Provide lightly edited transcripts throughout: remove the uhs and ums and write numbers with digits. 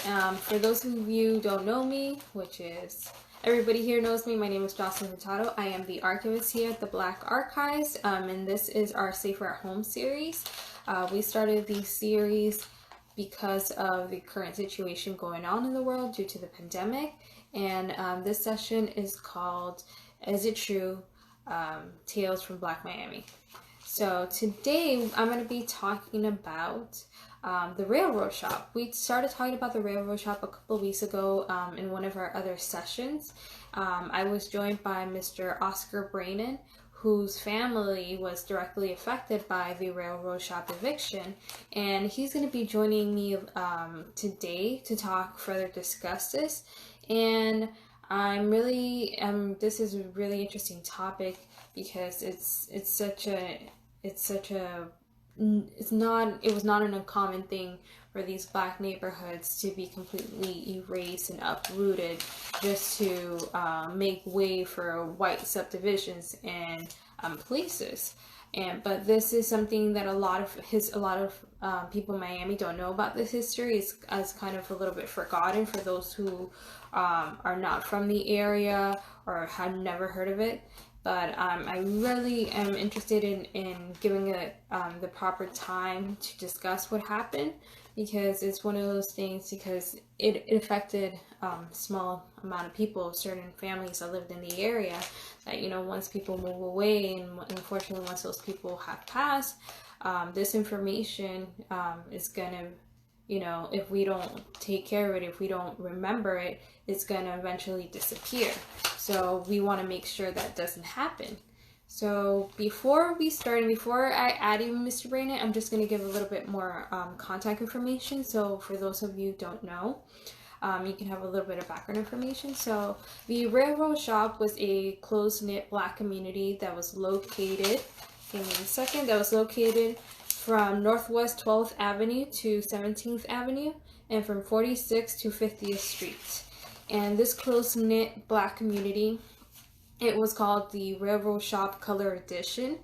For those of you who don't know me, which is everybody here knows me, my name is Jocelyn Hurtado. I am the archivist here at the Black Archives, and this is our Safer at Home series. We started the series because of the current situation going on in the world due to the pandemic, and this session is called Is It True? Tales from Black Miami. So today I'm going to be talking about the railroad shop. We started talking about the railroad shop a couple of weeks ago in one of our other sessions. I was joined by Mr. Oscar Braynon, whose family was directly affected by the railroad shop eviction, and he's going to be joining me today to discuss this. And this is a really interesting topic because it was not an uncommon thing for these black neighborhoods to be completely erased and uprooted just to make way for white subdivisions and places. But this is something that a lot of people in Miami don't know about this history. It's kind of a little bit forgotten for those who are not from the area or have never heard of it. But I really am interested in giving it the proper time to discuss what happened, because it's one of those things, because it affected small amount of people, certain families that lived in the area, that, you know, once people move away, and unfortunately once those people have passed, this information is gonna, you know, if we don't take care of it, if we don't remember it, it's gonna eventually disappear. So we want to make sure that doesn't happen. So before we start, and before I add in Mr. Braynon, I'm just going to give a little bit more contact information. So for those of you who don't know, you can have a little bit of background information. So the railroad shop was a close-knit black community that was located, give me a second, that was located from Northwest 12th Avenue to 17th Avenue, and from 46th to 50th Street. And this close-knit black community, it was called the Railroad Shop Color Edition.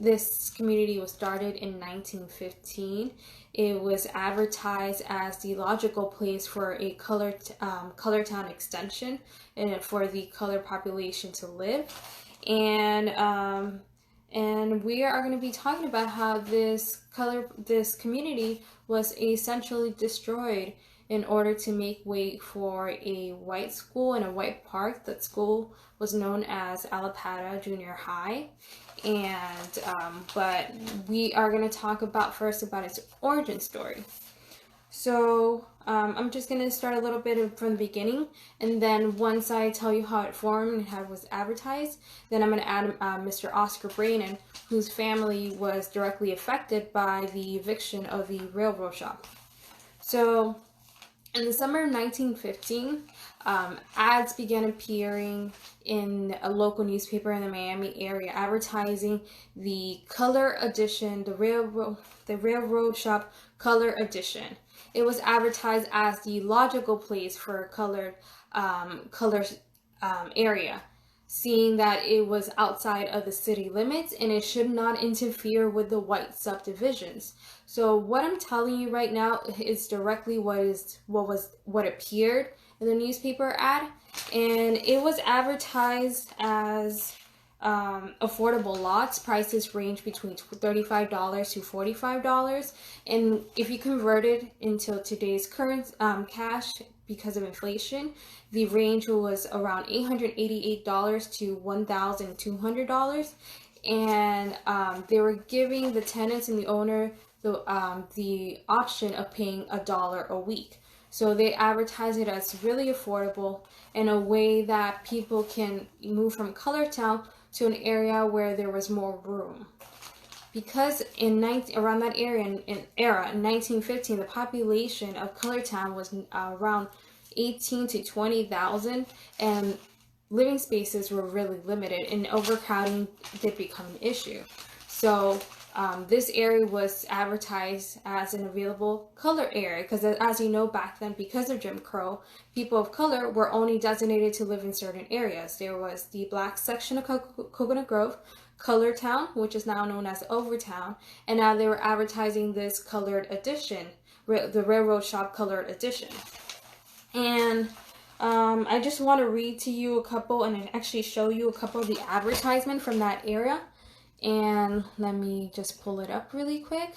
This community was started in 1915. It was advertised as the logical place for a color town extension and for the colored population to live. And we are going to be talking about how this community was essentially destroyed in order to make way for a white school and a white park. That school was known as Alapata Junior High. And but we are going to talk first about its origin story. So I'm just going to start a little bit from the beginning, and then once I tell you how it formed and how it was advertised, then I'm going to add Mr. Oscar Braynon, whose family was directly affected by the eviction of the railroad shop. So in the summer of 1915, ads began appearing in a local newspaper in the Miami area advertising the color edition, the railroad shop color edition. It was advertised as the logical place for a colored area, seeing that it was outside of the city limits and it should not interfere with the white subdivisions. So what I'm telling you right now is directly what appeared in the newspaper ad, and it was advertised as affordable lots. Prices range between $35 to $45, and if you convert it into today's current cash, because of inflation, the range was around $888 to $1,200, and they were giving the tenants and the owner the option of paying $1 a week. So they advertise it as really affordable, in a way that people can move from Color Town to an area where there was more room. Because around that era, in 1915, the population of Color Town was around 18 to 20,000, and living spaces were really limited, and overcrowding did become an issue. So this area was advertised as an available color area, because as you know, back then, because of Jim Crow, people of color were only designated to live in certain areas. There was the black section of Coconut Grove, Color Town, which is now known as Overtown, and now they were advertising this colored edition the railroad shop colored edition. And I just want to read to you a couple and actually show you a couple of the advertisement from that era. And let me just pull it up really quick.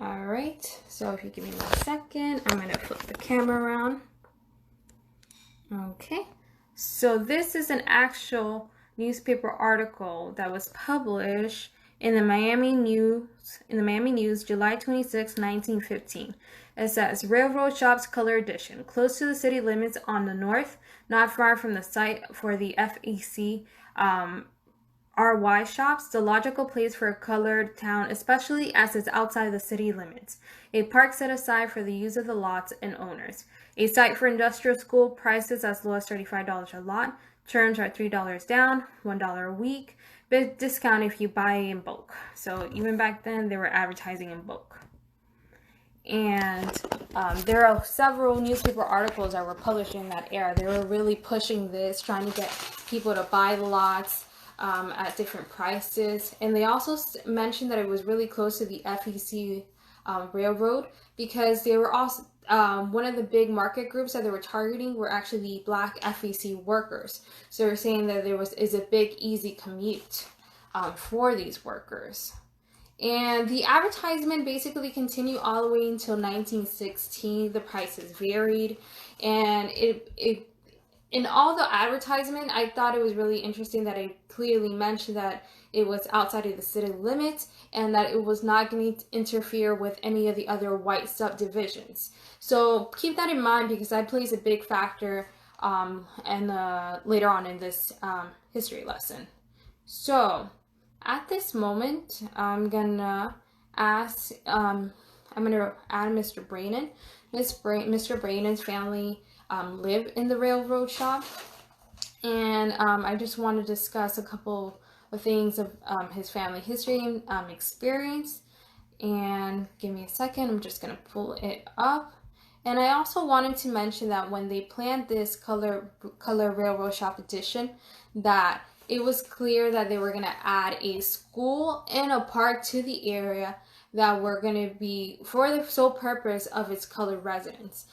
All right, so if you give me 1 second, I'm gonna flip the camera around. Okay, so this is an actual newspaper article that was published in the Miami News, July 26, 1915. It says, Railroad Shops Color Edition, close to the city limits on the north, not far from the site for the FEC RY shops, the logical place for a colored town, especially as it's outside the city limits. A park set aside for the use of the lots and owners. A site for industrial school, prices as low as $35 a lot. Terms are $3 down, $1 a week. Big discount if you buy in bulk. So even back then, they were advertising in bulk. And there are several newspaper articles that were published in that era. They were really pushing this, trying to get people to buy the lots at different prices. And they also mentioned that it was really close to the FEC railroad, because they were also one of the big market groups that they were targeting were actually the Black FEC workers. So they're saying that there is a big easy commute for these workers. And the advertisement basically continued all the way until 1916. The prices varied, and in all the advertisement, I thought it was really interesting that it clearly mentioned that it was outside of the city limits and that it was not going to interfere with any of the other white subdivisions. So keep that in mind, because that plays a big factor later on in this history lesson. So at this moment, I'm gonna add Mr. Braynon. Mr. Braynon's family live in the railroad shop, and I just want to discuss a couple of things of his family history and experience. And give me a second, I'm just gonna pull it up. And I also wanted to mention that when they planned this color railroad shop edition, that it was clear that they were going to add a school and a park to the area that were going to be for the sole purpose of its colored residents.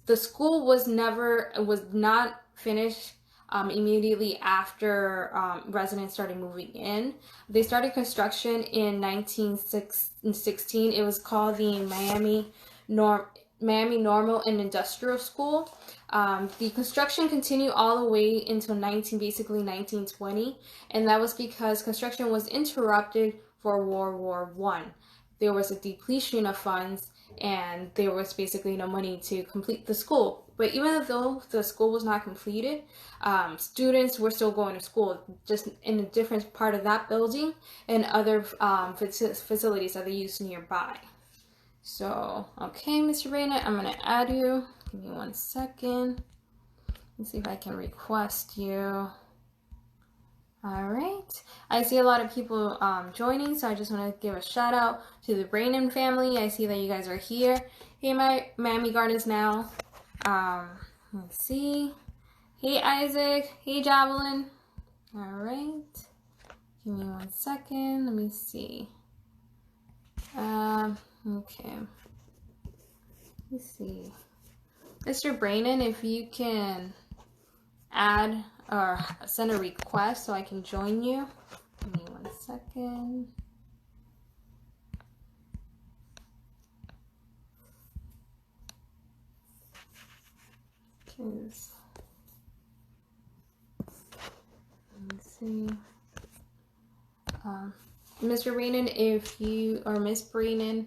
The school was not finished immediately after residents started moving in. They started construction in 1916. It was called the Miami Normal and Industrial School. The construction continued all the way until 1920, and that was because construction was interrupted for World War I. There was a depletion of funds, and there was basically no money to complete the school. But even though the school was not completed, students were still going to school, just in a different part of that building and other facilities that they used nearby. So, okay, Mr. Braynon, I'm going to add you. Give me 1 second. Let's see if I can request you. All right. I see a lot of people joining, so I just want to give a shout out to the Braynon family. I see that you guys are here. Hey, my Miami Gardens now. Let's see. Hey, Isaac. Hey, Javelin. All right. Give me 1 second. Let me see. Okay. Let's see. Mr. Braynon, if you can add or send a request so I can join you. Give me 1 second. Let's see. Mr. Braynon, if you, or Miss Braynon,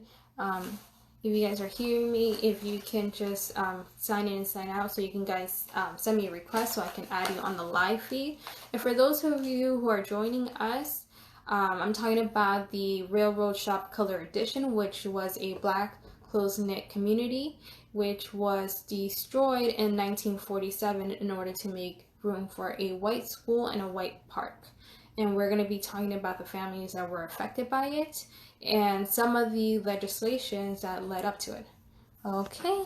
if you guys are hearing me, if you can just sign in and sign out, so you can guys send me a request so I can add you on the live feed. And for those of you who are joining us, I'm talking about the Railroad Shop Color Edition, which was a Black close-knit community, which was destroyed in 1947 in order to make room for a white school and a white park. And we're going to be talking about the families that were affected by it and some of the legislations that led up to it. Okay,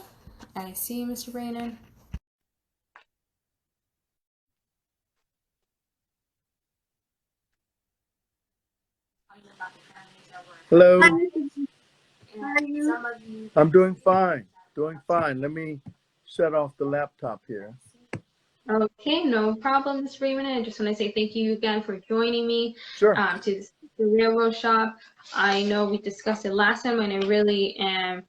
I see you, Mr. Braynon. Hello. How are you? I'm doing fine. Doing fine. Let me shut off the laptop here. Okay, no problem, Ms. Raymond. I just want to say thank you again for joining me Sure. to the railroad shop. I know we discussed it last time, and I really am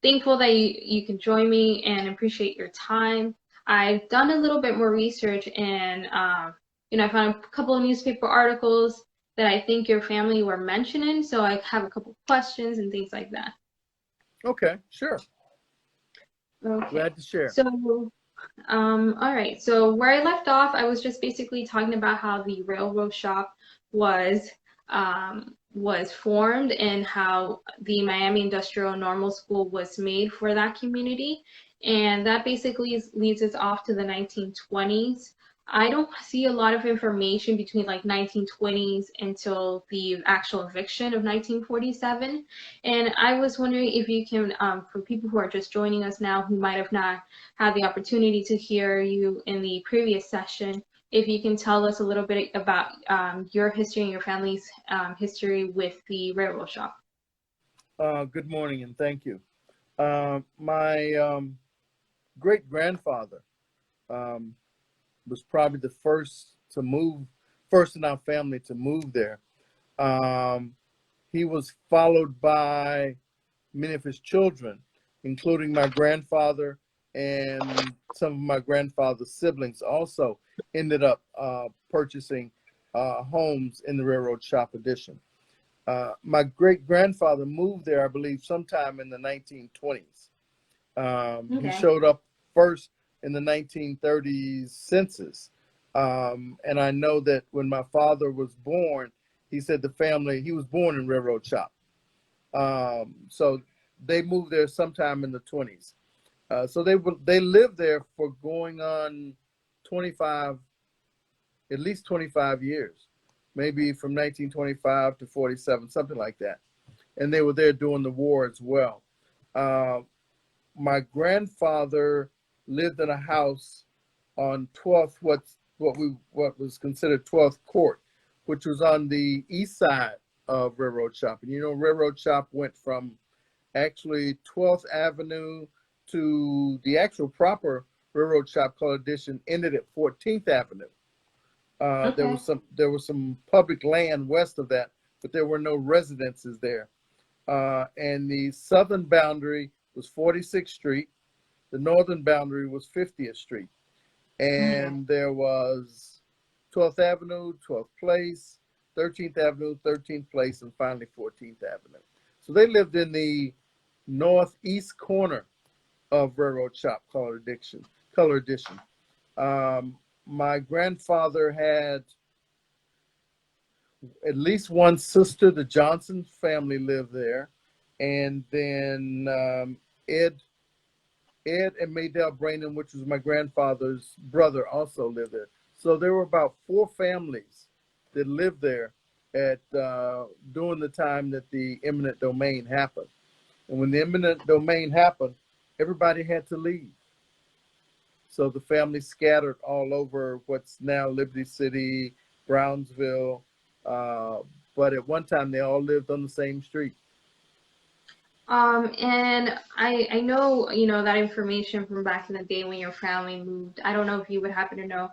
thankful that you can join me and appreciate your time. I've done a little bit more research, and I found a couple of newspaper articles that I think your family were mentioning, so I have a couple of questions and things like that. Okay, sure. Okay. Glad to share. So, all right. So where I left off, I was just basically talking about how the railroad shop was formed and how the Miami Industrial Normal School was made for that community. And that basically leads us off to the 1920s. I don't see a lot of information between like 1920s until the actual eviction of 1947. And I was wondering if you can, for people who are just joining us now who might have not had the opportunity to hear you in the previous session, if you can tell us a little bit about your history and your family's history with the railroad shop. Good morning and thank you. My great-grandfather was probably the first in our family to move there. He was followed by many of his children, including my grandfather, and some of my grandfather's siblings also ended up purchasing homes in the railroad shop addition. My great-grandfather moved there, I believe, sometime in the 1920s. He showed up first in the 1930s census. And I know that when my father was born, he said he was born in railroad shop. So they moved there sometime in the 20s. So they lived there for going on at least 25 years, maybe from 1925 to 47, something like that. And they were there during the war as well. My grandfather lived in a house on 12th, what was considered 12th Court, which was on the east side of Railroad Shop. And Railroad Shop went from actually 12th Avenue to the actual proper Railroad Shop Color Edition ended at 14th Avenue. There was some public land west of that, but there were no residences there. And the southern boundary was 46th Street. The northern boundary was 50th Street. And there was 12th Avenue, 12th Place, 13th Avenue, 13th Place, and finally 14th Avenue. So they lived in the northeast corner of Railroad Shop Color Edition. My grandfather had at least one sister. The Johnson family lived there. And then Ed and Maydell Braynon, which was my grandfather's brother, also lived there. So there were about 4 families that lived there during the time that the eminent domain happened. And when the eminent domain happened, everybody had to leave. So the family scattered all over what's now Liberty City, Brownsville. But at one time, they all lived on the same street. And I know, that information from back in the day when your family moved. I don't know if you would happen to know.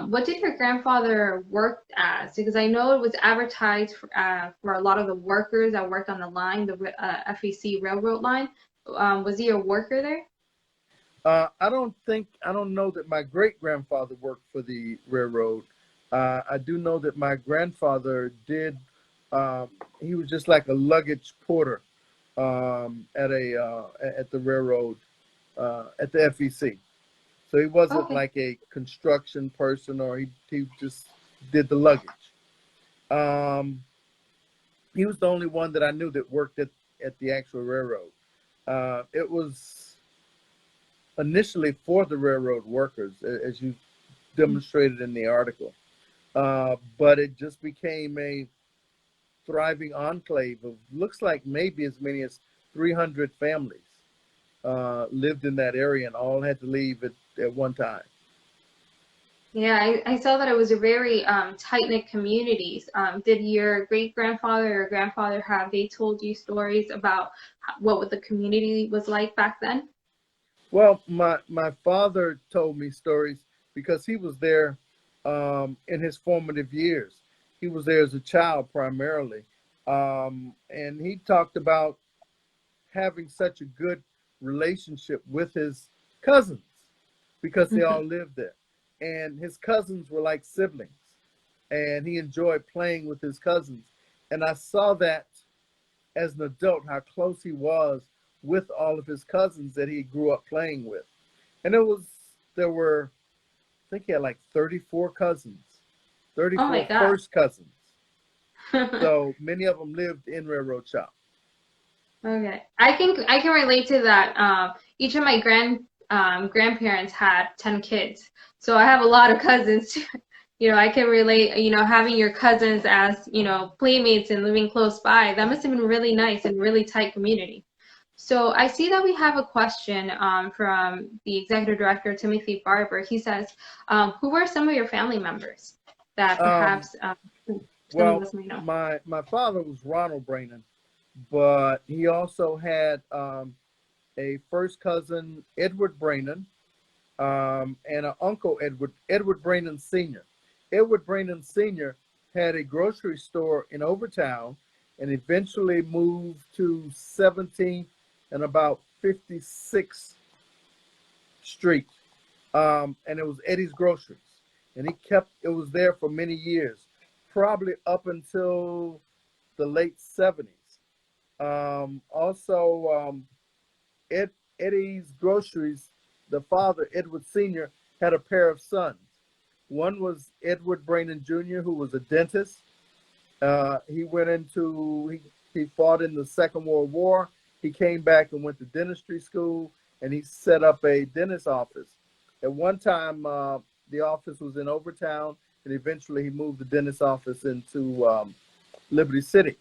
What did your grandfather work as? Because I know it was advertised for a lot of the workers that worked on the line, the FEC railroad line. Was he a worker there? I don't know that my great-grandfather worked for the railroad. I do know that my grandfather did. He was just like a luggage porter at the railroad, at the FEC. So he wasn't like a construction person, or he just did the luggage. He was the only one that I knew that worked at the actual railroad. It was initially for the railroad workers, as you demonstrated in the article. But it just became a thriving enclave of, looks like maybe as many as 300 families lived in that area, and all had to leave at one time. Yeah, I saw that it was a very tight-knit communities. Did your great-grandfather or grandfather have they told you stories about what the community was like back then? Well, my father told me stories because he was there in his formative years. He was there as a child primarily, and he talked about having such a good relationship with his cousins because they all lived there, and his cousins were like siblings, and he enjoyed playing with his cousins. And I saw that as an adult how close he was with all of his cousins that he grew up playing with. And there were, I think he had like 34 cousins, Oh my 34 God. first cousins. So many of them lived in Railroad Shop. Okay, I can relate to that. Each of my grandparents had 10 kids, so I have a lot of cousins. I can relate. Having your cousins as playmates and living close by, that must have been really nice and really tight community. So I see that we have a question from the executive director Timothy Barber. He says, "Who were some of your family members that Um, perhaps some of well, us may know?" my father was Ronald Braynon, but he also had a first cousin, Edward Braynon, and an uncle, Edward Braynon Sr. Edward Braynon Sr. had a grocery store in Overtown and eventually moved to 17th and about 56th Street. And it was Eddie's Groceries. And it was there for many years, probably up until the late 70s. Also, Ed, Eddie's Groceries, the father, Edward Sr., had a pair of sons. One was Edward Braynon Jr., who was a dentist. He went into, he fought in the Second World War. He came back and went to dentistry school, and he set up a dentist office. At one time, the office was in Overtown, and eventually he moved the dentist office into Liberty City.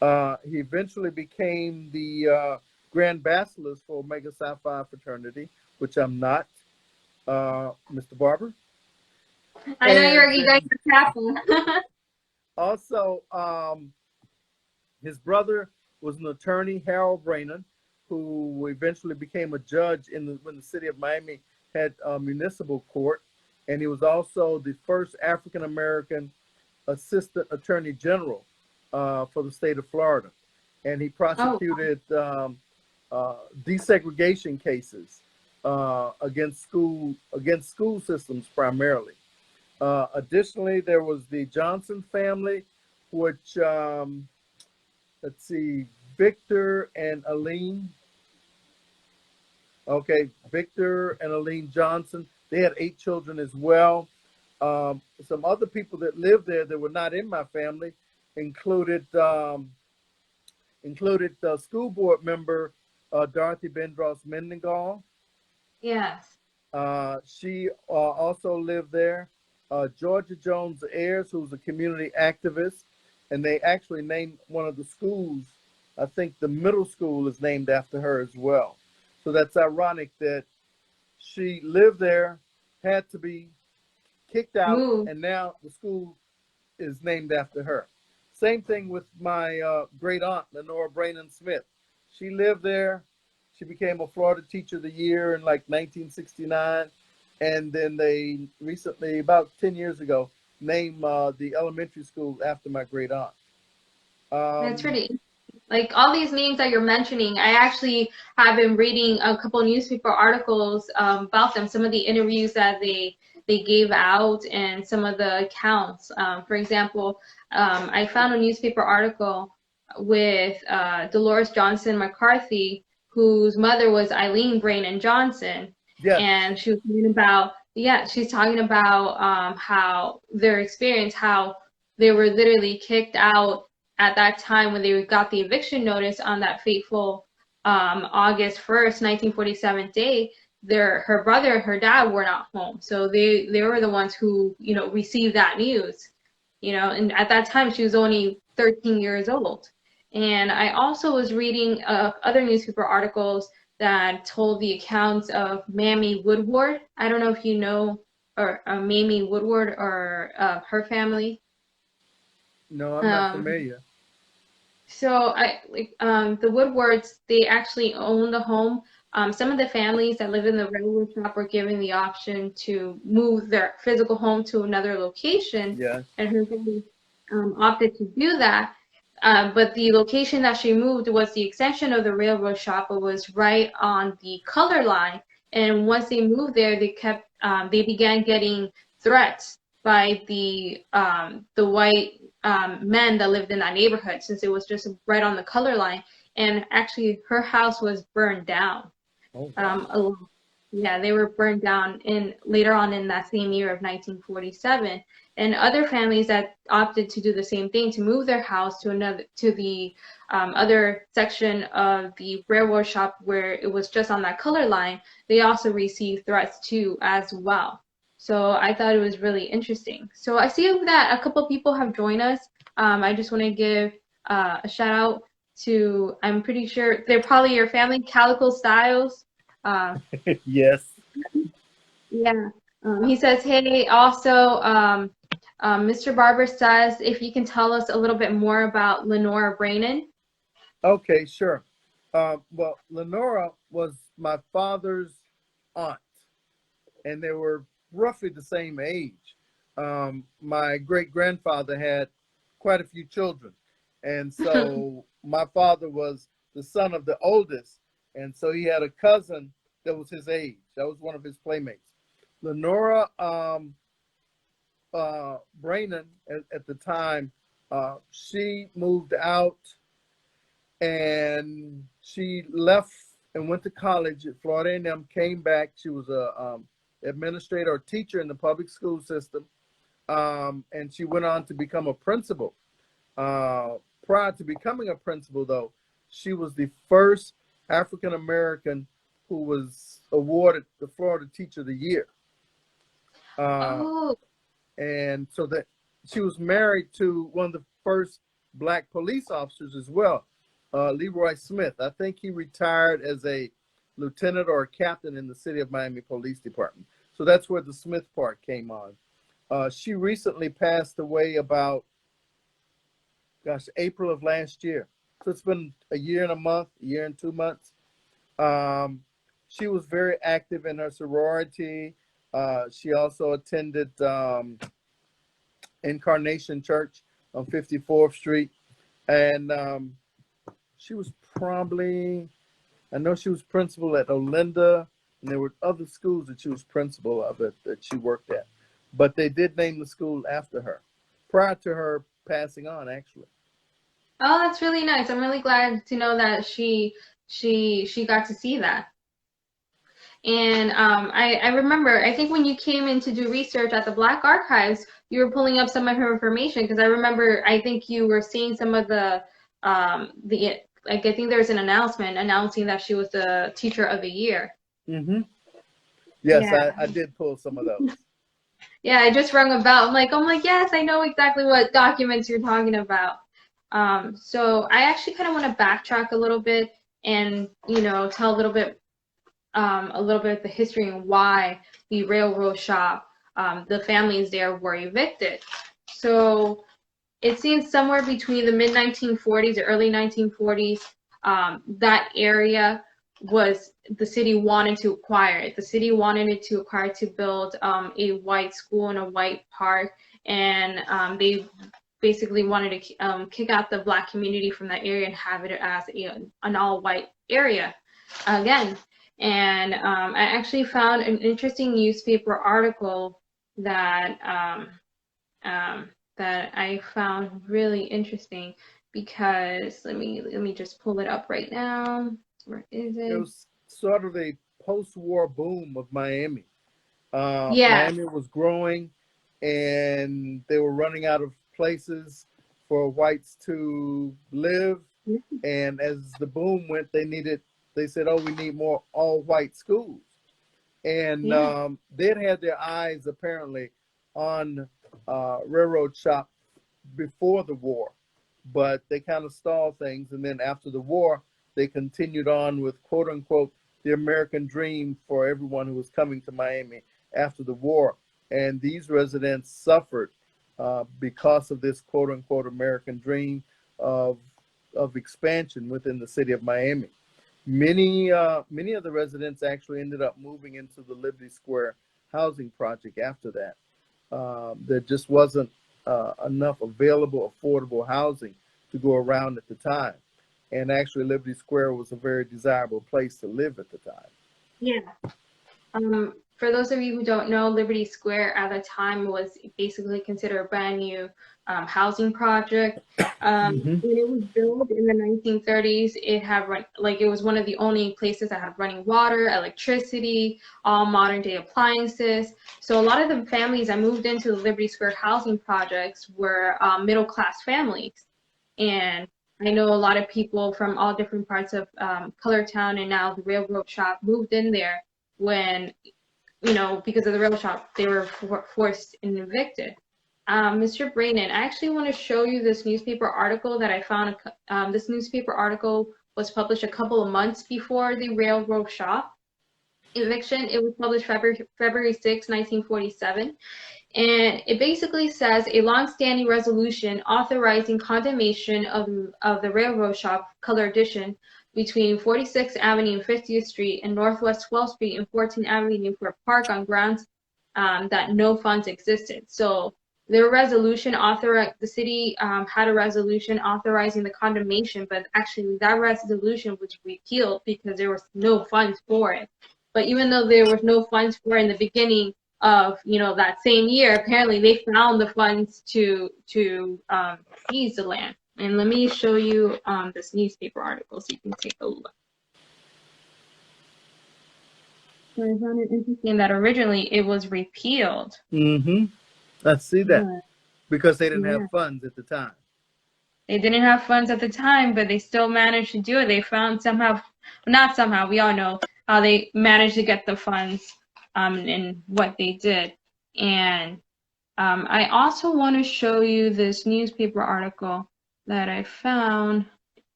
He eventually became the Grand Basileus for Omega Psi Phi fraternity, which I'm not, Mr. Barber. I know And you guys are careful. also, his brother was an attorney, Harold Braynon, who eventually became a judge when the city of Miami had a municipal court. And he was also the first African American assistant attorney general for the state of Florida. And he Oh, prosecuted desegregation cases against school systems primarily. Additionally, there was the Johnson family, which let's see, Victor and Aline. Okay, Victor and Aline Johnson. They had 8 children as well. Some other people that lived there that were not in my family included the school board member Dorothy Bendross Mendengal. yes. She also lived there. Georgia Jones Ayers, who was a community activist, and they actually named one of the schools. I think the middle school is named after her as well. So that's ironic that she lived there, had to be kicked out, Move. and now the school is named after her. Same thing with my great aunt, Lenora Braynon Smith. She lived there. She became a Florida Teacher of the Year in like 1969. And then they recently, about 10 years ago, named the elementary school after my great aunt. That's Um, pretty. Like all these names that you're mentioning, I actually have been reading a couple newspaper articles about them. Some of the interviews that they gave out and some of the accounts. For example, I found a newspaper article with Dolores Johnson McCarthy, whose mother was Eileen Braynon Johnson, yes, and she was talking about she's talking about how their experience, how they were literally kicked out at that time when they got the eviction notice on that fateful August 1st, 1947 day. Her brother and her dad were not home, so they were the ones who received that news. And at that time she was only 13 years old. And I also was reading other newspaper articles that told the accounts of Mammy Woodward. I don't know if you know or Mamie Woodward or her family. No, I'm not Um, familiar. so I like the Woodwards, they actually own the home. Some of the families that lived in the railroad shop were given the option to move their physical home to another location, Yes. and her family opted to do that. But the location that she moved was the extension of the railroad shop. It was right on the color line, and once they moved there, they began getting threats by the white men that lived in that neighborhood, since it was just right on the color line. And actually, her house was burned down. Oh wow. Um, yeah, they were burned down in later on in that same year of 1947. And other families that opted to do the same thing, to move their house to the other section of the railroad shop where it was just on that color line, they also received threats too as well. So I thought it was really interesting. So I see that a couple people have joined us. I just want to give a shout out to, I'm pretty sure they're probably your family, Calico Styles. Uh, Yes. yeah. He says, hey, also, Mr. Barber says if you can tell us a little bit more about Lenora Braynon. Okay, sure. Well, Lenora was my father's aunt, and they were roughly the same age. My great grandfather had quite a few children, and so my father was the son of the oldest, and so he had a cousin that was his age. That was one of his playmates. Lenora Braynon, at the time, she moved out and she left and went to college at Florida A&M, came back. She was a administrator or teacher in the public school system, and she went on to become a principal. Prior to becoming a principal, though, she was the first African American who was awarded the Florida Teacher of the Year. Oh, And so that she was married to one of the first black police officers as well, Leroy Smith. I think he retired as a lieutenant or a captain in the city of Miami Police Department. So that's where the Smith part came on. She recently passed away about, April of last year. So it's been a year and a month, a year and 2 months. She was very active in her sorority. She also attended Incarnation Church on 54th Street. And she was probably, I know she was principal at Olinda, and there were other schools that she was principal of that she worked at. But they did name the school after her, prior to her passing on, actually. oh, that's really nice. I'm really glad to know that she got to see that. And I remember, I think when you came in to do research at the Black Archives, you were pulling up some of her information, because I remember, I think you were seeing some of like, I think there was an announcement announcing that she was the Teacher of the Year. Mm-hmm. Yes, Yeah. I did pull some of those. Yeah, I just rung a bell. I'm like, yes, I know exactly what documents you're talking about. So I actually kind of want to backtrack a little bit and, tell a little bit of the history and why the railroad shop, the families there were evicted. So it seems somewhere between the mid 1940s or early 1940s, that area was the city wanted to acquire it. The city wanted it to acquire to build a white school and a white park, and they basically wanted to kick out the black community from that area and have it as an all-white area again. And I actually found an interesting newspaper article that that I found really interesting, because let me just pull it up right now. Where is It it? was sort of a post-war boom of Miami. Yeah. Miami was growing, and they were running out of places for whites to live. And as the boom went, they said, oh, we need more all-white schools. And Yeah. they'd had their eyes apparently on railroad shop before the war, but they kind of stalled things. And then after the war, they continued on with, quote unquote, the American dream for everyone who was coming to Miami after the war. and these residents suffered because of this quote unquote American dream of expansion within the city of Miami. Many of the residents actually ended up moving into the Liberty Square housing project after that. There just wasn't enough available, affordable housing to go around at the time. And actually, Liberty Square was a very desirable place to live at the time. Yeah. For those of you who don't know, Liberty Square at the time was basically considered a brand new housing project. When it was built in the 1930s, it had it was one of the only places that had running water, electricity, all modern day appliances. So a lot of the families that moved into the Liberty Square housing projects were middle class families. And I know a lot of people from all different parts of Colortown and now the railroad shop moved in there when, because of the railroad shop, they were forced and evicted. Mr. Braynon, I actually want to show you this newspaper article that I found. This newspaper article was published a couple of months before the railroad shop eviction. It was published February 6, 1947. And it basically says a long-standing resolution authorizing condemnation of the railroad shop color addition between 46th Avenue and 50th Street and Northwest 12th Street and 14th Avenue for a park on grounds that no funds existed. So their resolution the city had a resolution authorizing the condemnation, but actually that resolution was repealed because there was no funds for it. But even though there was no funds for it in the beginning of that same year, apparently they found the funds to seize the land. And let me show you this newspaper article so you can take a look. So I found it interesting that originally it was repealed. I see that. Because they didn't have funds at the time. They didn't have funds at the time, but they still managed to do it. They found not somehow, we all know how they managed to get the funds and what they did. And I also want to show you this newspaper article that I found.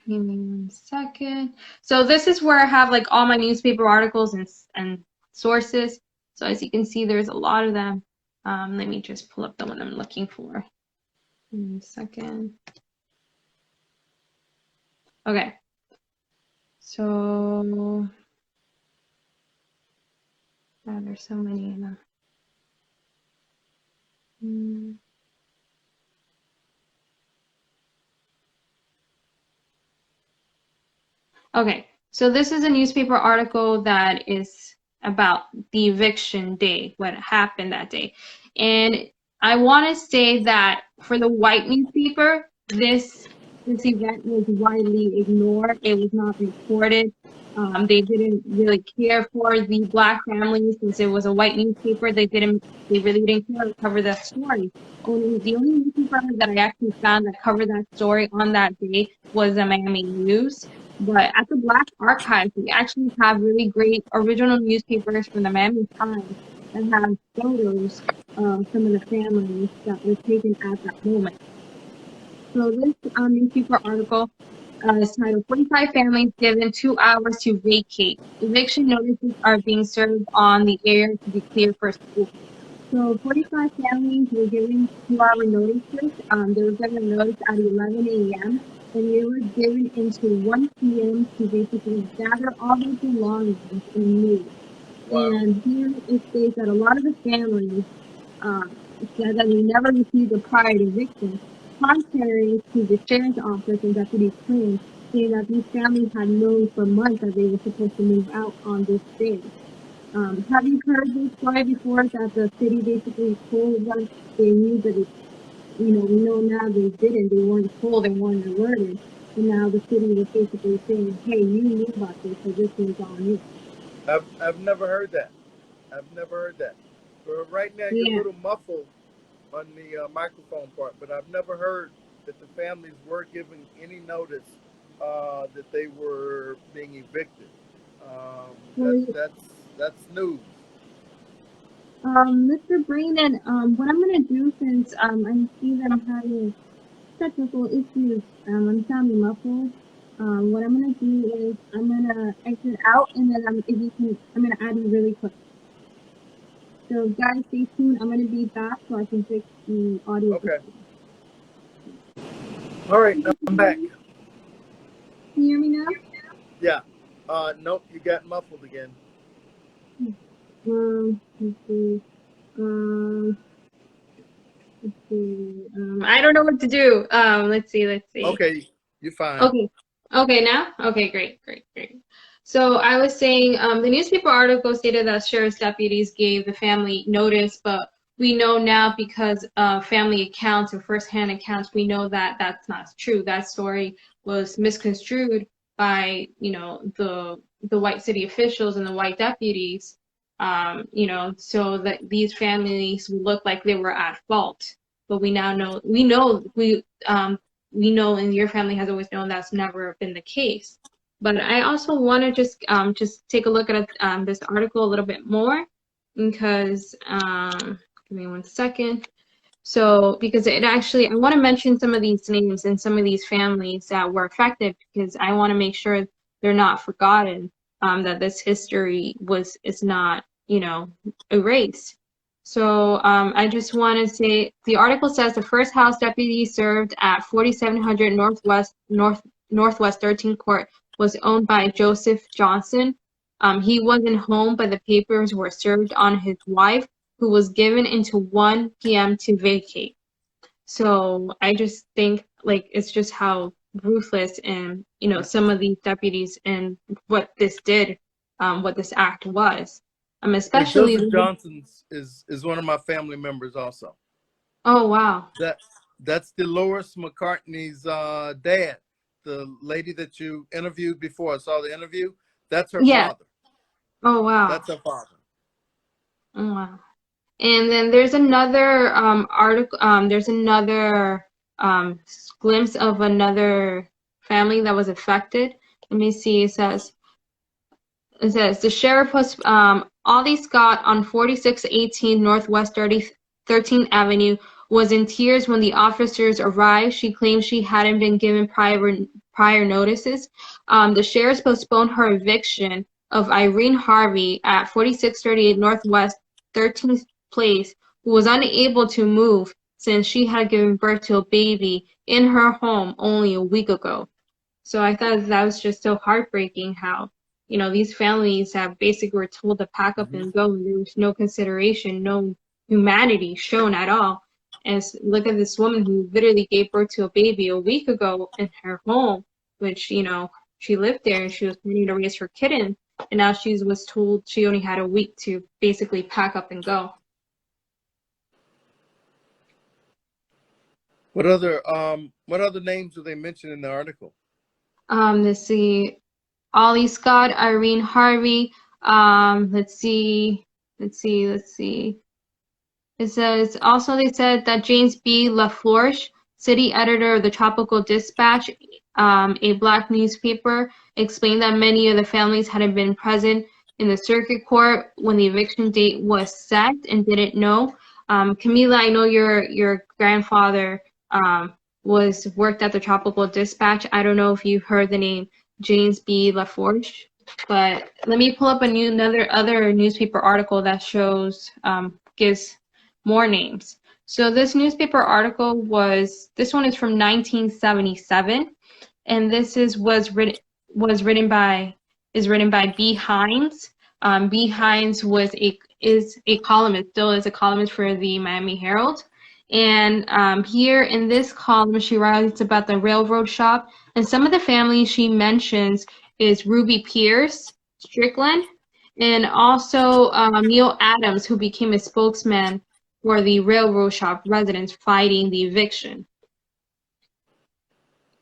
Give me 1 second. So this is where I have all my newspaper articles and sources. So as you can see, there's a lot of them. Let me just pull up the one I'm looking for. 1 second. Okay. So there's so many of them. Okay, so this is a newspaper article that is about the eviction day, what happened that day. And I want to say that for the white newspaper, this event was widely ignored. It was not reported. They didn't really care for the black families since it was a white newspaper. They really didn't care to cover that story. The only newspaper that I actually found that covered that story on that day was the Miami News. But at the Black Archives, we actually have really great original newspapers from the Miami Times that have photos of some of the families that were taken at that moment. So this newspaper article is titled 45 Families Given 2 Hours to Vacate. Eviction notices are being served on the area to be cleared for school. So 45 families were given 2-hour notices. They were given notice at 11 a.m. and they were given until 1 p.m. to basically gather all their belongings and move. Wow. And here it states that a lot of the families said that they never received a prior eviction, contrary to the sheriff's office and deputy claims, saying that these families had known for months that they were supposed to move out on this day. Have you heard this story before, that the city basically told them they knew that we know now they didn't. They weren't told, they weren't alerted. And now the city was basically saying, hey, you knew about this, so this is on you. I've never heard that. I've never heard that. But right now, you're a little muffled on the microphone part, but I've never heard that the families were given any notice that they were being evicted. That's news. Mr. Braynon, what I'm going to do, since I see that I'm having technical issues, I'm sounding muffled. What I'm going to do is I'm going to exit out, and then I'm going to add you really quick. So guys, stay tuned. I'm gonna be back so I can fix the audio. Okay. All right, I'm back. Can you hear me now? Yeah. Nope, you got muffled again. Let's see. I don't know what to do. Let's see. Okay, you're fine. Okay. Okay, now? Okay, great. So I was saying the newspaper article stated that sheriff's deputies gave the family notice, but we know now because of family accounts and firsthand accounts, we know that that's not true. That story was misconstrued by, the white city officials and the white deputies, so that these families look like they were at fault. But we now know, we know, and your family has always known that's never been the case. But I also want to just take a look at this article a little bit more, because give me one second. So because it actually, I want to mention some of these names and some of these families that were affected, because I want to make sure they're not forgotten, that this history is not erased. So I just want to say the article says the first house deputy served at 4700 Northwest 13th Court was owned by Joseph Johnson. He wasn't home, but the papers were served on his wife, who was given until 1 p.m. to vacate. So I just think it's just how ruthless and some of these deputies and what this did, what this act was. Especially Joseph Johnson is one of my family members also. Oh wow. That's Dolores McCartney's dad, the lady that you interviewed before. I saw the interview. That's her father. Oh wow. That's her father. Oh wow. And then there's another article. There's another glimpse of another family that was affected. Let me see. It says the sheriff was Ollie Scott on 4618 Northwest 13th Avenue was in tears when the officers arrived. She claimed she hadn't been given prior notices. The sheriff postponed her eviction of Irene Harvey at 4638 Northwest 13th Place, who was unable to move since she had given birth to a baby in her home only a week ago. So I thought that was just so heartbreaking how, these families have basically were told to pack up and go, and there was no consideration, no humanity shown at all. And look at this woman who literally gave birth to a baby a week ago in her home, which, she lived there and she was planning to raise her kitten, and now she was told she only had a week to basically pack up and go. What other names do they mention in the article? Let's see. Ollie Scott, Irene Harvey. Let's see. It says also they said that James B. LaFlorche, city editor of the Tropical Dispatch, a black newspaper, explained that many of the families hadn't been present in the circuit court when the eviction date was set and didn't know. Camila, I know your grandfather worked at the Tropical Dispatch. I don't know if you've heard the name James B. LaForge, but let me pull up other newspaper article that shows gives more names. So this newspaper article this one is from 1977, and this was written by B. Hines. B. Hines is a columnist, still is a columnist for the Miami Herald. And here in this column, she writes about the railroad shop, and some of the families she mentions is Ruby Pierce, Strickland, and also Neil Adams, who became a spokesman for the railroad shop residents fighting the eviction.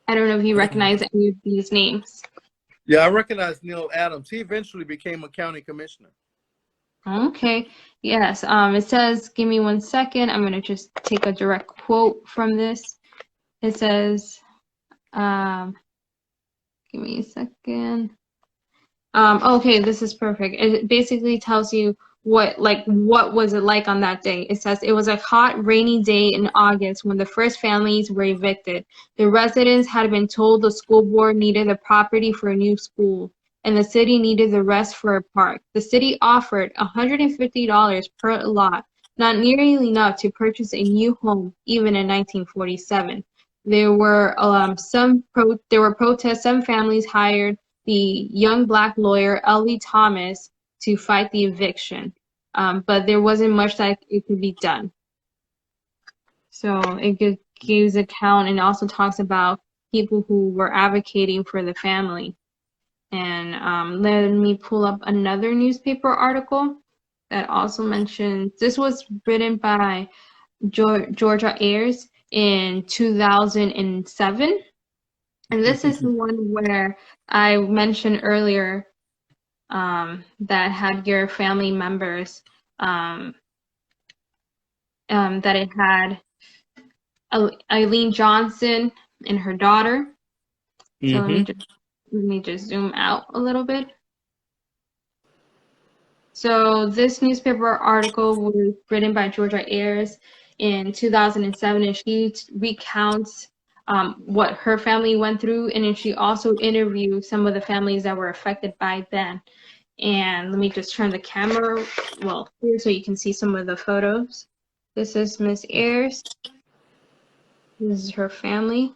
I don't know if you recognize any of these names. Yeah, I recognize Neil Adams. He eventually became a county commissioner. Okay, yes. It says, give me one second. I'm going to just take a direct quote from this. It says, give me a second. Okay, this is perfect. It basically tells you what was it like on that day. It says it was a hot, rainy day in August when the first families were evicted. The residents had been told the school board needed the property for a new school. and the city needed the rest for a park. The city offered $150 per lot, not nearly enough to purchase a new home, even in 1947. There were protests. Some families hired the young black lawyer Ellie Thomas to fight the eviction, but there wasn't much that it could be done. So it gives account and also talks about people who were advocating for the family. And let me pull up another newspaper article that also mentions, this was written by Georgia Ayers in 2007. And this is the one where I mentioned earlier that had your family members, that it had Eileen Johnson and her daughter. So let me just zoom out a little bit. So this newspaper article was written by Georgia Ayers in 2007, and she recounts what her family went through, and then she also interviewed some of the families that were affected by then. And let me just turn the camera, well, here so you can see some of the photos. This is Miss Ayers. This is her family.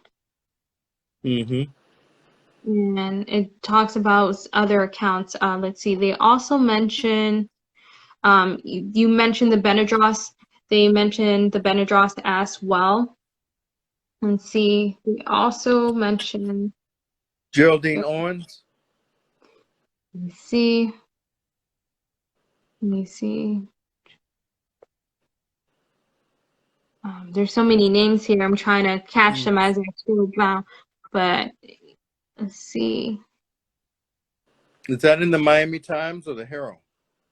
And it talks about other accounts. Let's see. They also mention, you mentioned the Benedros. They mentioned the Benedros as well. Let's see. We also mentioned Geraldine Owens. Let me see. Let me see. There's so many names here. I'm trying to catch them as I scroll down, but let's see. Is that in the Miami Times or the Herald?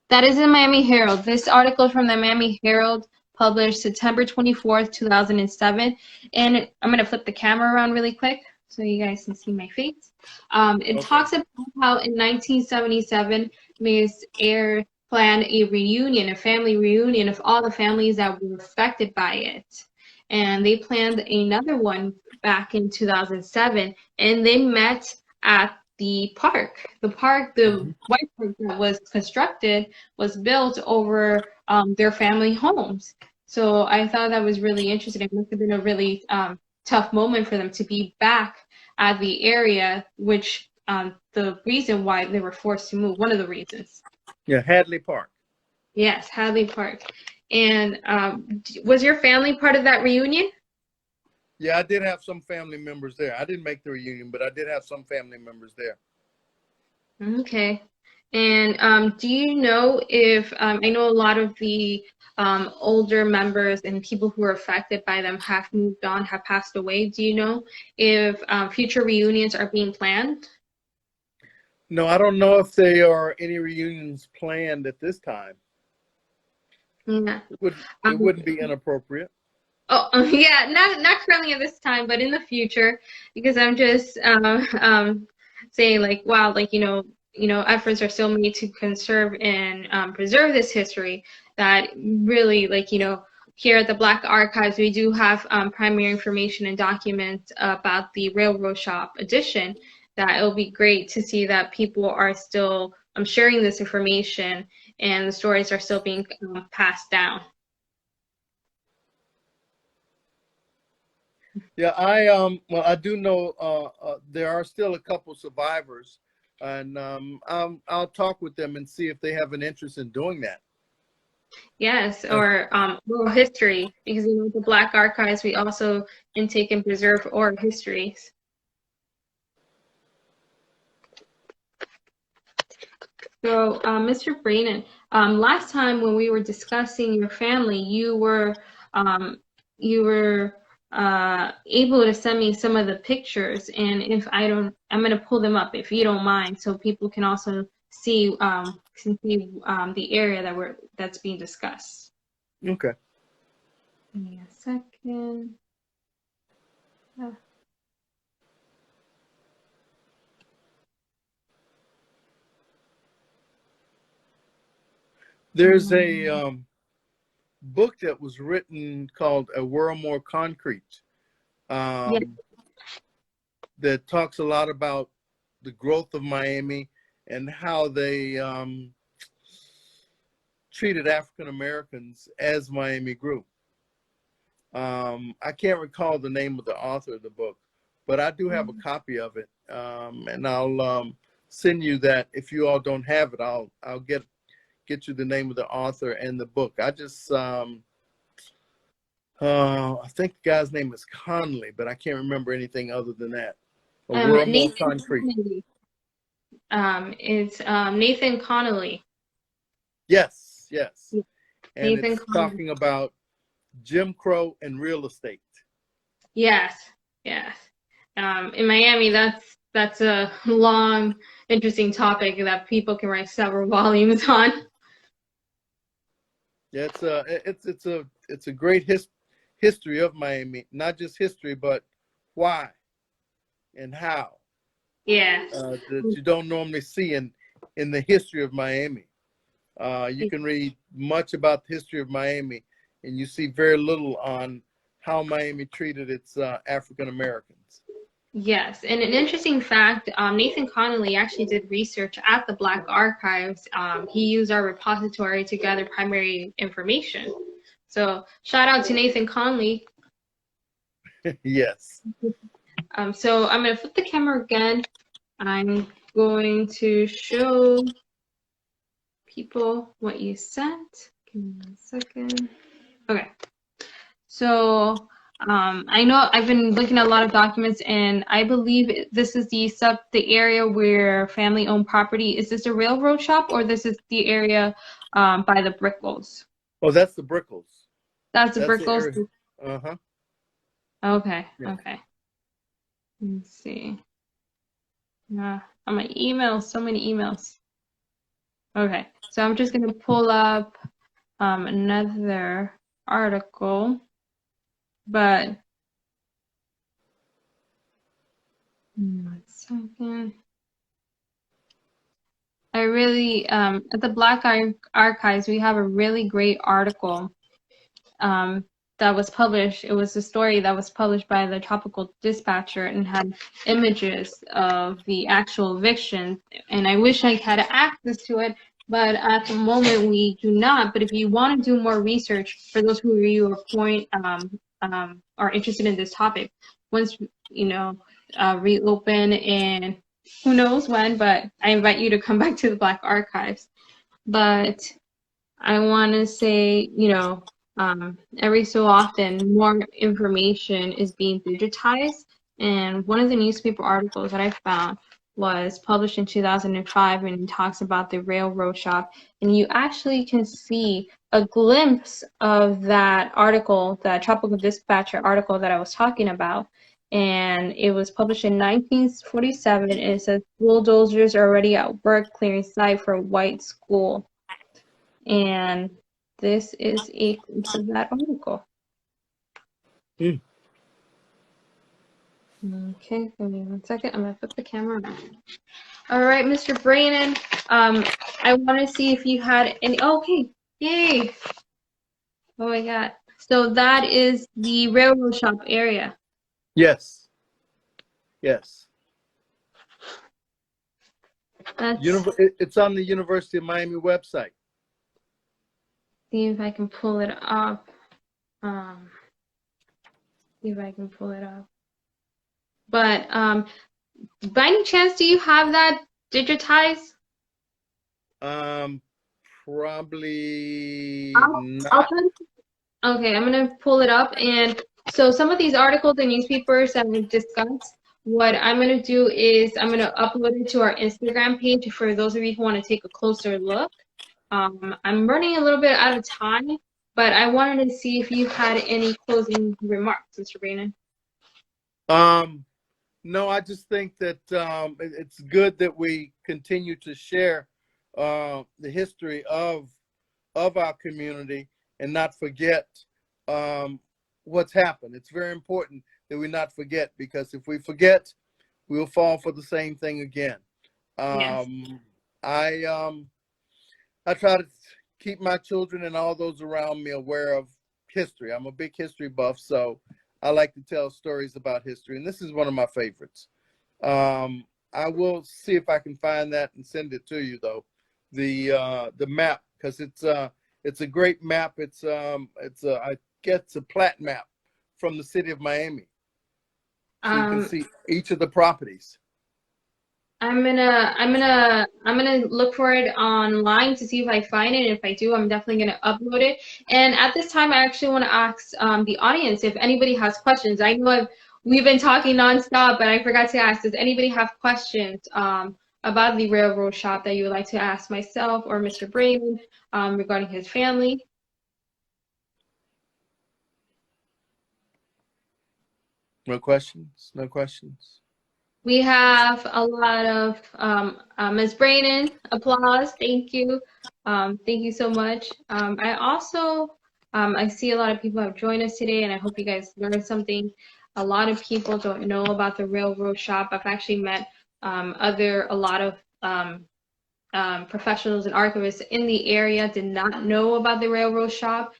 That is in Miami Herald. This article is from the Miami Herald, published September 24th, 2007. And I'm going to flip the camera around really quick so you guys can see my face. It talks about how in 1977, Ms. Ayers planned a reunion, a family reunion of all the families that were affected by it. And they planned another one back in 2007, and they met at the park. The park, the white park that was constructed, was built over their family homes. So I thought that was really interesting. It must have been a really tough moment for them to be back at the area, which the reason why they were forced to move, one of the reasons. Yeah, Hadley Park. Yes, Hadley Park. And was your family part of that reunion? Yeah, I did have some family members there. I didn't make the reunion, but I did have some family members there. Okay. And do you know if, I know a lot of the older members and people who were affected by them have moved on, have passed away. Do you know if future reunions are being planned? No, I don't know if there are any reunions planned at this time. Yeah. It wouldn't be inappropriate. Oh, yeah, not currently at this time, but in the future, because I'm just saying, like, wow, like, efforts are still made to conserve and preserve this history that really, like, here at the Black Archives, we do have primary information and documents about the railroad shop edition, that it'll be great to see that people are still sharing this information and the stories are still being passed down. Yeah, well, I do know there are still a couple survivors, and I'll talk with them and see if they have an interest in doing that. Yes, or oral history, because the Black Archives, we also intake and preserve oral histories. So, Mr. Braynon, last time when we were discussing your family, you were able to send me some of the pictures, and if I'm going to pull them up if you don't mind, so people can also see the area that's being discussed. Okay. Give me a second. There's a book that was written called A World More Concrete, that talks a lot about the growth of Miami and how they treated African Americans as Miami grew. I can't recall the name of the author of the book, but I do have a copy of it, and I'll send you that. If you all don't have it, I'll get you the name of the author and the book. I just I think the guy's name is Conley, but I can't remember anything other than that. We're more concrete. It's Nathan Connolly. Yes, yes. And Nathan it's Connolly. talking about Jim Crow and real estate. Yes, yes. In Miami, that's a long, interesting topic that people can write several volumes on. Yeah, it's a great history of Miami. Not just history, but why and how. Yeah. That you don't normally see in the history of Miami. You can read much about the history of Miami, and you see very little on how Miami treated its African Americans. Yes, and an interesting fact, Nathan Connolly actually did research at the Black Archives. He used our repository to gather primary information. So shout out to Nathan Connolly. Yes. So I'm going to flip the camera again. I'm going to show people what you sent. Give me 1 second. Okay. So I know I've been looking at a lot of documents, and I believe this is the area where family-owned property. Is this a railroad shop, or this is the area by the Brickles? Oh, that's the Brickles. That's the Brickles. Uh-huh. Okay. Yeah. Okay. Let's see. Yeah, on my emails, so many emails. Okay, so I'm just gonna pull up another article, but 1 second. I really at the Black Archives we have a really great article that was published. It was a story that was published by the Tropical Dispatcher and had images of the actual eviction. And I wish I had access to it, but at the moment we do not. But if you want to do more research, for those who you are interested in this topic, once reopen, and who knows when, but I invite you to come back to the Black Archives. But I want to say, every so often more information is being digitized. And one of the newspaper articles that I found was published in 2005, and it talks about the railroad shop. And you actually can see a glimpse of that article, that Tropical Dispatcher article that I was talking about. And it was published in 1947. And it says bulldozers are already at work clearing site for a white school. And this is a glimpse of that article. Mm. Okay, give me 1 second. I'm gonna flip the camera around. All right, Mr. Braynon. I want to see if you had any. Okay, yay! Oh my God. So that is the railroad shop area. Yes. Yes. It's on the University of Miami website. See if I can pull it up. See if I can pull it up. But by any chance, do you have that digitized? Probably not. Okay, I'm gonna pull it up. And so some of these articles and newspapers that we've discussed, what I'm gonna do is I'm gonna upload it to our Instagram page for those of you who want to take a closer look. I'm running a little bit out of time, but I wanted to see if you had any closing remarks, Mr. Braynon. No, I just think that it's good that we continue to share the history of our community and not forget what's happened. It's very important that we not forget, because if we forget, we'll fall for the same thing again. Yes. I try to keep my children and all those around me aware of history. I'm a big history buff, so I like to tell stories about history, and this is one of my favorites. I will see if I can find that and send it to you, though. The map, because it's a great map. It's I guess a plat map from the city of Miami, so you can see each of the properties. I'm gonna look for it online to see if I find it. And if I do, I'm definitely gonna upload it. And at this time, I actually want to ask the audience if anybody has questions. I know we've been talking nonstop, but I forgot to ask. Does anybody have questions about the railroad shop that you would like to ask myself or Mr. Braynon regarding his family? No questions. No questions. We have a lot of Ms. Braynon, applause. Thank you. Thank you so much. I also, I see a lot of people have joined us today, and I hope you guys learned something. A lot of people don't know about the railroad shop. I've actually met a lot of professionals and archivists in the area did not know about the railroad shop.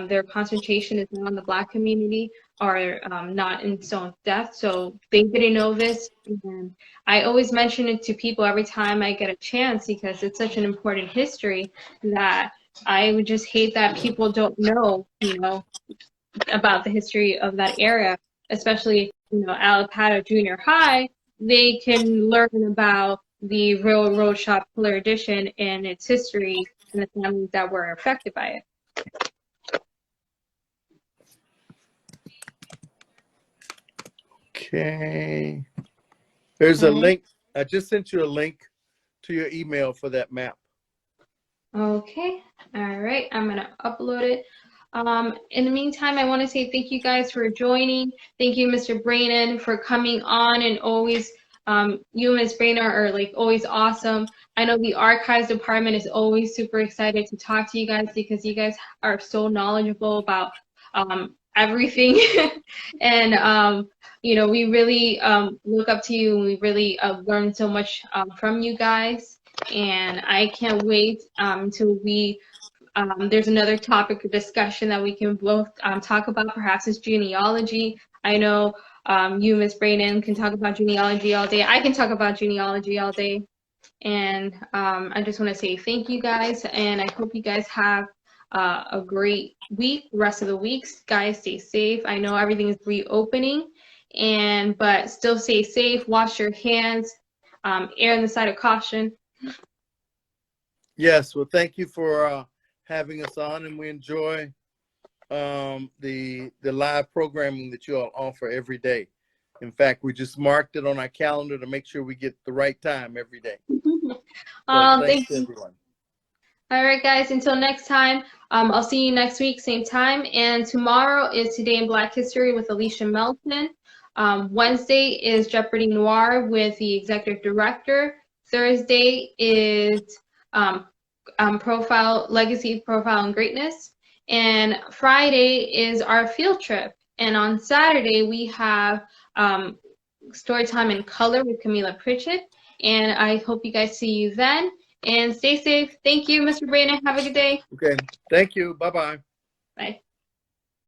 Their concentration is not on the Black community or not in stone death, so they didn't know this. And I always mention it to people every time I get a chance because it's such an important history that I would just hate that people don't know, about the history of that area, especially, Alapata Junior High. They can learn about the railroad shop killer edition and its history and the families that were affected by it. Okay. There's a link. I just sent you a link to your email for that map. Okay. All right. I'm going to upload it. In the meantime, I want to say thank you guys for joining. Thank you, Mr. Braynon, for coming on, and always, you and Ms. Braynon are like always awesome. I know the archives department is always super excited to talk to you guys because you guys are so knowledgeable about everything. And, we really look up to you, and we really learn so much from you guys. And I can't wait until there's another topic of discussion that we can both talk about. Perhaps it's genealogy. I know you, Ms. Braynon, can talk about genealogy all day. I can talk about genealogy all day. And I just want to say thank you guys, and I hope you guys have a great week, the rest of the weeks. Guys, stay safe. I know everything is reopening, but still stay safe. Wash your hands. Err on the side of caution. Yes. Well, thank you for having us on, and we enjoy the live programming that you all offer every day. In fact, we just marked it on our calendar to make sure we get the right time every day. So thanks, everyone. All right, guys, until next time, I'll see you next week, same time. And tomorrow is Today in Black History with Alicia Melton. Wednesday is Jeopardy Noir with the executive director. Thursday is Legacy, Profile, and Greatness. And Friday is our field trip. And on Saturday, we have Storytime in Color with Camila Pritchett. And I hope you guys see you then. And stay safe. Thank you, Mr. Braynon. Have a good day. Okay. Thank you. Bye-bye. Bye.